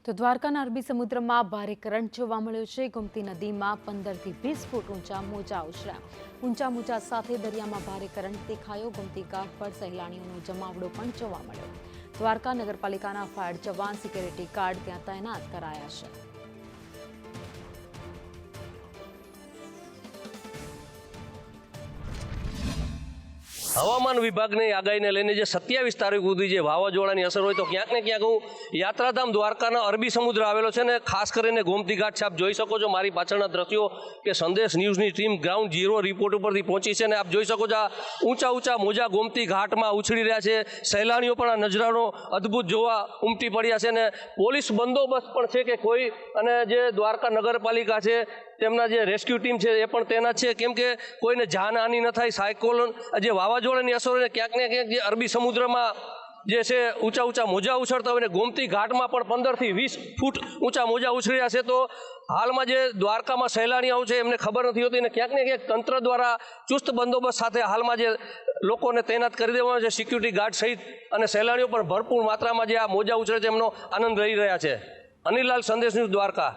તો દ્વારકાના અરબી સમુદ્રમાં ભારે કરંટ જોવા મળ્યો છે। ગોમતી નદીમાં 15 થી 20 ફૂટ ઊંચા મોજા ઉછળ્યા। ઊંચા મોજા સાથે દરિયામાં ભારે કરંટ દેખાયો। ગોમતી ઘાટ પર સહેલાણીઓનો જમાવડો પણ જોવા મળ્યો। દ્વારકા નગરપાલિકાના ફાયર જવાન, સિક્યુરિટી ગાર્ડ ત્યાં તૈનાત કરાયા છે। હવામાન વિભાગની આગાહીને લઈને જે 27 તારીખ સુધી જે વાવાઝોડાની અસર હોય તો ક્યાંક ને ક્યાંક હું યાત્રાધામ દ્વારકાના અરબી સમુદ્ર આવેલો છે ને ખાસ કરીને ગોમતી ઘાટ છે। આપ જોઈ શકો છો મારી પાછળના દ્રશ્યો કે સંદેશ ન્યૂઝની ટીમ ગ્રાઉન્ડ ઝીરો રિપોર્ટ ઉપરથી પહોંચી છે ને આપ જોઈ શકો છો આ ઊંચા મોજા ગોમતી ઘાટમાં ઉછળી રહ્યા છે। સહેલાણીઓ પણ આ નજરાનો અદ્ભુત જોવા ઉમટી પડ્યા છે ને પોલીસ બંદોબસ્ત પણ છે કે કોઈ અને જે દ્વારકા નગરપાલિકા છે તેમના જે રેસ્ક્યુ ટીમ છે એ પણ તૈનાત છે કેમ કે કોઈને જાનહાનિ ન થાય। સાયક્લોન જે વાવાઝોડાની અસરોને ક્યાંક ને ક્યાંક જે અરબી સમુદ્રમાં જે છે ઊંચા મોજા ઉછળતા હોય ને ગોમતી ઘાટમાં પણ 15 થી 20 ફૂટ ઊંચા મોજા ઉછળ્યા છે। તો હાલમાં જે દ્વારકામાં સહેલાણીઓ છે એમને ખબર નથી હોતી ને ક્યાંક ને ક્યાંક તંત્ર દ્વારા ચુસ્ત બંદોબસ્ત સાથે હાલમાં જે લોકોને તૈનાત કરી દેવાના છે, સિક્યુરિટી ગાર્ડ સહિત અને સહેલાણીઓ પણ ભરપૂર માત્રામાં જે આ મોજા ઉછળે છે એમનો આનંદ લઈ રહ્યા છે। અનિલ લાલ, સંદેશ ન્યૂઝ, દ્વારકા।